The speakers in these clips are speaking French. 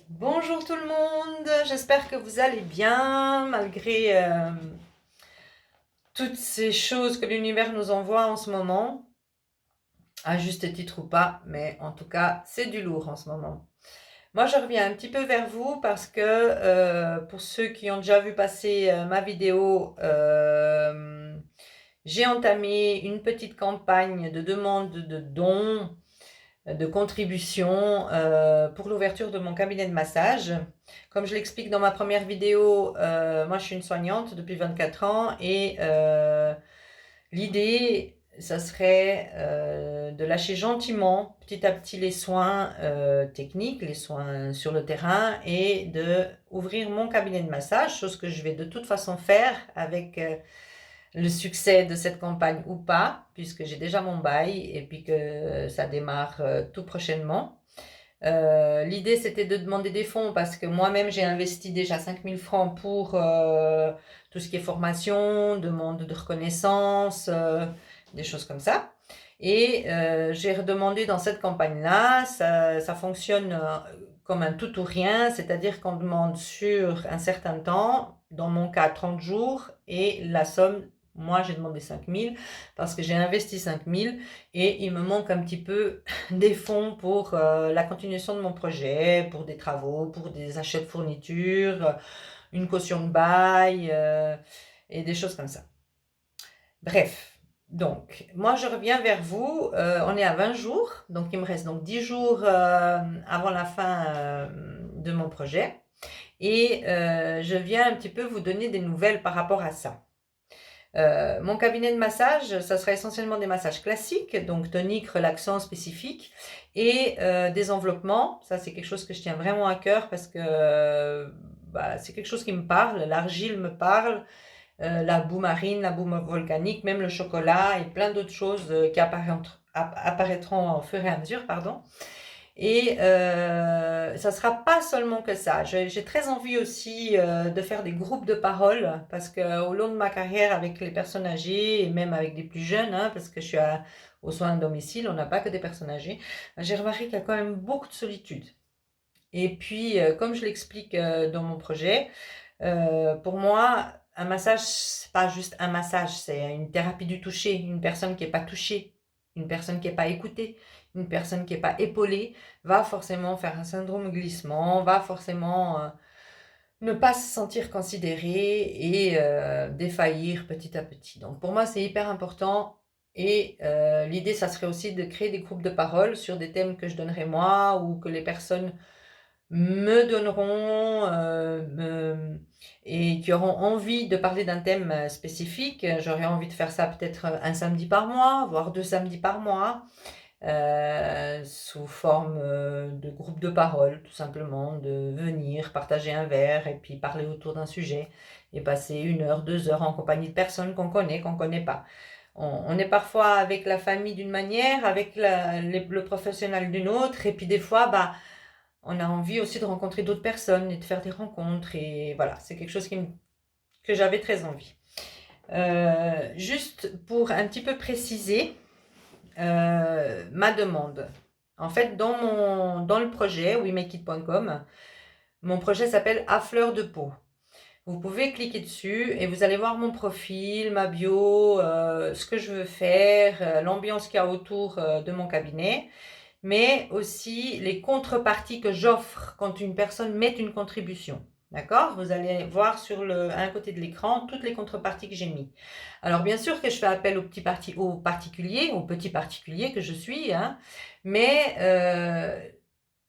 Bonjour tout le monde, j'espère que vous allez bien malgré toutes ces choses que l'univers nous envoie en ce moment, à juste titre ou pas, mais en tout cas c'est du lourd en ce moment. Moi je reviens un petit peu vers vous parce que pour ceux qui ont déjà vu passer ma vidéo, j'ai entamé une petite campagne de demande de dons de contribution pour l'ouverture de mon cabinet de massage. Comme je l'explique dans ma première vidéo, moi je suis une soignante depuis 24 ans et l'idée, ça serait de lâcher gentiment, petit à petit, les soins techniques, les soins sur le terrain et de ouvrir mon cabinet de massage, chose que je vais de toute façon faire avec le succès de cette campagne ou pas, puisque j'ai déjà mon bail et puis que ça démarre tout prochainement. L'idée, c'était de demander des fonds parce que moi-même, j'ai investi déjà 5 000 francs pour tout ce qui est formation, demande de reconnaissance, des choses comme ça. Et j'ai redemandé dans cette campagne-là, ça fonctionne comme un tout ou rien, c'est-à-dire qu'on demande sur un certain temps, dans mon cas 30 jours, et la somme, moi j'ai demandé 5 000 parce que j'ai investi 5 000 et il me manque un petit peu des fonds pour la continuation de mon projet, pour des travaux, pour des achats de fournitures, une caution de bail et des choses comme ça. Bref, donc moi je reviens vers vous, on est à 20 jours, donc il me reste donc 10 jours avant la fin de mon projet et je viens un petit peu vous donner des nouvelles par rapport à ça. Mon cabinet de massage, ça sera essentiellement des massages classiques, donc toniques, relaxants, spécifiques, et des enveloppements. Ça, c'est quelque chose que je tiens vraiment à cœur parce que c'est quelque chose qui me parle. L'argile me parle, la boue marine, la boue volcanique, même le chocolat et plein d'autres choses qui apparaîtront au fur et à mesure, pardon. Et ça sera pas seulement que ça. J'ai très envie aussi de faire des groupes de parole parce que au long de ma carrière avec les personnes âgées et même avec des plus jeunes, hein, parce que je suis aux soins à domicile, on n'a pas que des personnes âgées, j'ai remarqué qu'il y a quand même beaucoup de solitude. Et puis, comme je l'explique dans mon projet, pour moi, un massage, c'est pas juste un massage, c'est une thérapie du toucher. Une personne qui est pas touchée, une personne qui est pas écoutée, une personne qui est pas épaulée, va forcément faire un syndrome glissement, va forcément ne pas se sentir considérée et défaillir petit à petit. Donc pour moi, c'est hyper important. Et l'idée, ça serait aussi de créer des groupes de parole sur des thèmes que je donnerai moi ou que les personnes me donneront et qui auront envie de parler d'un thème spécifique. J'aurais envie de faire ça peut-être un samedi par mois, voire 2 samedis par mois, sous forme de groupe de parole, tout simplement, de venir partager un verre et puis parler autour d'un sujet et passer 1 heure, 2 heures en compagnie de personnes qu'on connaît pas. On est parfois avec la famille d'une manière, avec le professionnel d'une autre, et puis des fois, on a envie aussi de rencontrer d'autres personnes et de faire des rencontres. Et voilà, c'est quelque chose que j'avais très envie. Juste pour un petit peu préciser ma demande. En fait, dans le projet wemakeit.com, mon projet s'appelle À fleur de peau. Vous pouvez cliquer dessus et vous allez voir mon profil, ma bio, ce que je veux faire, l'ambiance qu'il y a autour de mon cabinet, mais aussi les contreparties que j'offre quand une personne met une contribution. D'accord? Vous allez voir sur un côté de l'écran toutes les contreparties que j'ai mis. Alors bien sûr que je fais appel aux particuliers, aux petits particuliers que je suis, hein, mais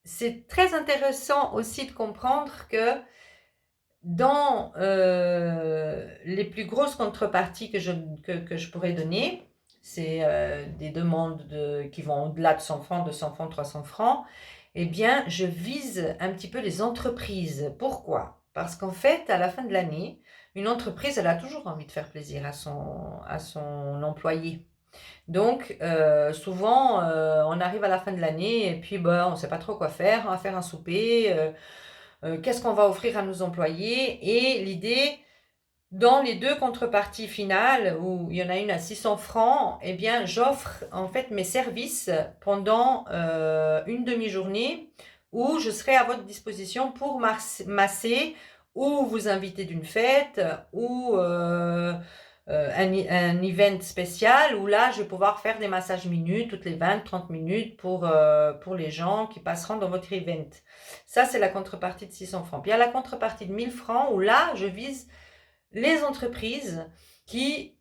c'est très intéressant aussi de comprendre que dans les plus grosses contreparties que je pourrais donner, c'est des demandes qui vont au-delà de 100 francs, 200 francs, 300 francs, eh bien, je vise un petit peu les entreprises. Pourquoi? Parce qu'en fait, à la fin de l'année, une entreprise, elle a toujours envie de faire plaisir à son employé. Donc, souvent, on arrive à la fin de l'année et puis on ne sait pas trop quoi faire. On va faire un souper. Qu'est-ce qu'on va offrir à nos employés? Et l'idée, dans les deux contreparties finales, où il y en a une à 600 francs, eh bien, j'offre en fait mes services pendant une demi-journée où je serai à votre disposition pour masser ou vous inviter d'une fête ou un event spécial où là, je vais pouvoir faire des massages minutes, toutes les 20-30 minutes pour les gens qui passeront dans votre event. Ça, c'est la contrepartie de 600 francs. Puis il y a la contrepartie de 1000 francs où là, je vise les entreprises qui,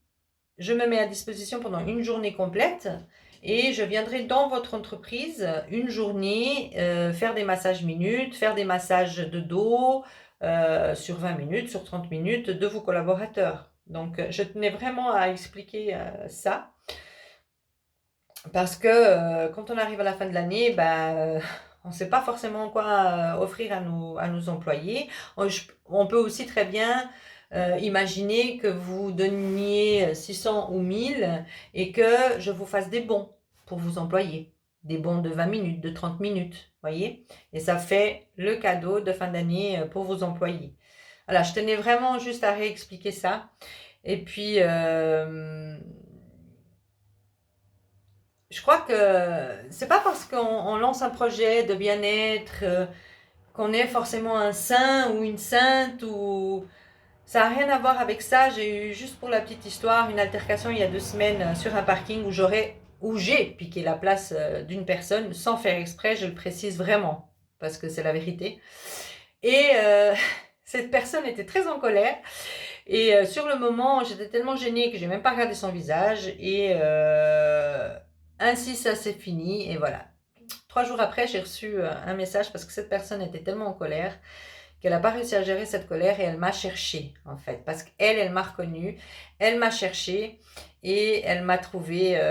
je me mets à disposition pendant une journée complète et je viendrai dans votre entreprise une journée faire des massages minutes, faire des massages de dos sur 20 minutes, sur 30 minutes de vos collaborateurs. Donc, je tenais vraiment à expliquer ça parce que quand on arrive à la fin de l'année, on ne sait pas forcément quoi offrir à nos employés. On peut aussi très bien imaginez que vous donniez 600 ou 1000 et que je vous fasse des bons pour vos employés. Des bons de 20 minutes, de 30 minutes, voyez. Et ça fait le cadeau de fin d'année pour vos employés. Voilà, je tenais vraiment juste à réexpliquer ça. Et puis, je crois que c'est pas parce qu'on lance un projet de bien-être qu'on est forcément un saint ou une sainte ou ça n'a rien à voir avec ça. J'ai eu, juste pour la petite histoire, une altercation il y a 2 semaines sur un parking où j'ai piqué la place d'une personne sans faire exprès, je le précise vraiment, parce que c'est la vérité. Et cette personne était très en colère. Et sur le moment, j'étais tellement gênée que j'ai même pas regardé son visage. Et ainsi, ça s'est fini. Et voilà. 3 jours après, j'ai reçu un message parce que cette personne était tellement en colère qu'elle n'a pas réussi à gérer cette colère et elle m'a cherché en fait. Parce qu'elle, elle m'a reconnue, elle m'a cherché et elle m'a trouvé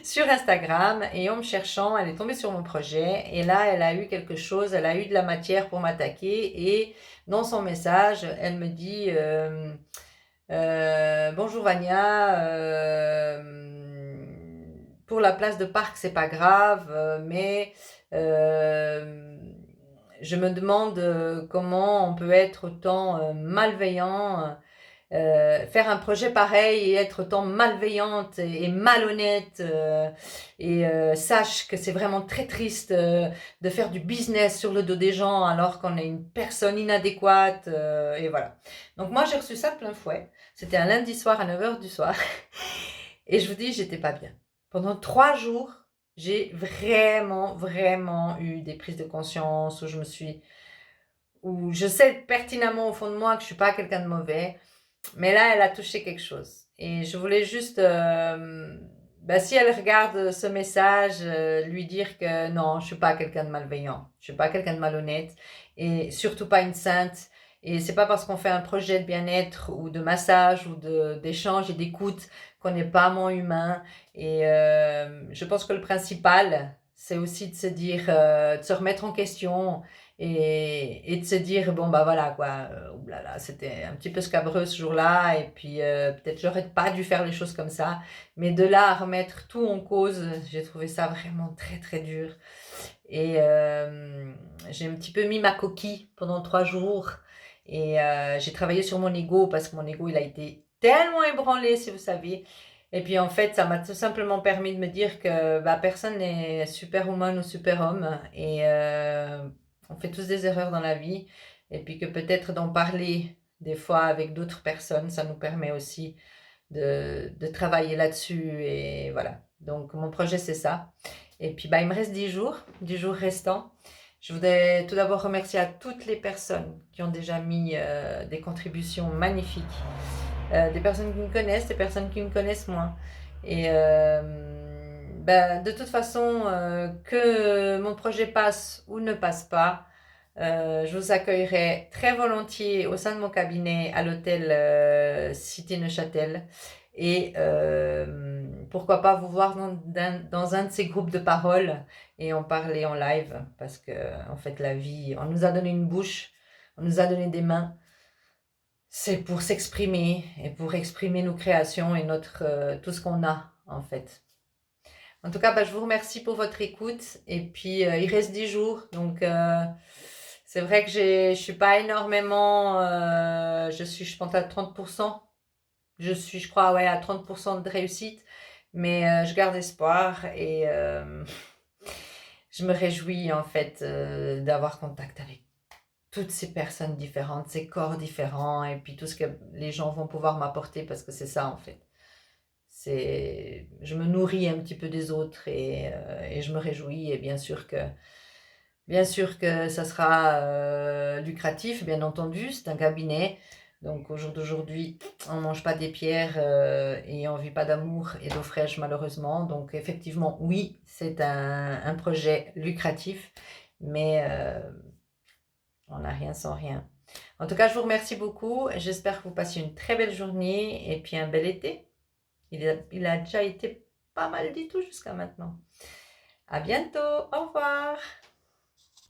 sur Instagram et en me cherchant, elle est tombée sur mon projet et là, elle a eu quelque chose, elle a eu de la matière pour m'attaquer et dans son message, elle me dit bonjour Vania, pour la place de parc, c'est pas grave, mais je me demande comment on peut être autant malveillant, faire un projet pareil et être autant malveillante et malhonnête. Et sache que c'est vraiment très triste de faire du business sur le dos des gens alors qu'on est une personne inadéquate. Et voilà. Donc moi, j'ai reçu ça de plein fouet. C'était un lundi soir à 9h du soir. Et je vous dis, j'étais pas bien. Pendant 3 jours, j'ai vraiment, vraiment eu des prises de conscience où je sais pertinemment au fond de moi que je suis pas quelqu'un de mauvais, mais là, elle a touché quelque chose. Et je voulais juste, si elle regarde ce message, lui dire que non, je suis pas quelqu'un de malveillant, je suis pas quelqu'un de malhonnête et surtout pas une sainte. Et c'est pas parce qu'on fait un projet de bien-être ou de massage ou d'échange et d'écoute qu'on n'est pas moins humain. Et je pense que le principal, c'est aussi de se dire, de se remettre en question et de se dire, bon, bah voilà, quoi, oulala, c'était un petit peu scabreux ce jour-là, et puis peut-être j'aurais pas dû faire les choses comme ça, mais de là à remettre tout en cause, j'ai trouvé ça vraiment très très dur. Et j'ai un petit peu mis ma coquille pendant 3 jours, et j'ai travaillé sur mon ego, parce que mon ego, il a été tellement ébranlé, si vous savez. Et puis en fait, ça m'a tout simplement permis de me dire que personne n'est superwoman ou superhomme, et on fait tous des erreurs dans la vie, et puis que peut-être d'en parler des fois avec d'autres personnes, ça nous permet aussi de travailler là-dessus. Et voilà. Donc mon projet, c'est ça. Et puis il me reste 10 jours, 10 jours restants. Je voudrais tout d'abord remercier à toutes les personnes qui ont déjà mis des contributions magnifiques. Des personnes qui me connaissent, des personnes qui me connaissent moins. Et de toute façon, que mon projet passe ou ne passe pas, je vous accueillerai très volontiers au sein de mon cabinet à l'hôtel Cité Neuchâtel. Et pourquoi pas vous voir dans un de ces groupes de parole et en parler en live. Parce que, en fait, la vie, on nous a donné une bouche, on nous a donné des mains. C'est pour s'exprimer et pour exprimer nos créations et tout ce qu'on a, en fait. En tout cas, je vous remercie pour votre écoute. Et puis, il reste 10 jours. Donc, c'est vrai que je suis pas énormément... je pense, à 30%. Je crois, ouais, à 30% de réussite. Mais je garde espoir. Et je me réjouis en fait d'avoir contact avec toutes ces personnes différentes, ces corps différents, et puis tout ce que les gens vont pouvoir m'apporter, parce que c'est ça en fait. Je me nourris un petit peu des autres et je me réjouis, et bien sûr que ça sera lucratif, bien entendu, c'est un cabinet. Donc au jour d'aujourd'hui, on ne mange pas des pierres et on ne vit pas d'amour et d'eau fraîche malheureusement. Donc effectivement, oui, c'est un projet lucratif, mais on n'a rien sans rien. En tout cas, je vous remercie beaucoup. J'espère que vous passiez une très belle journée et puis un bel été. Il a déjà été pas mal dit tout jusqu'à maintenant. À bientôt. Au revoir.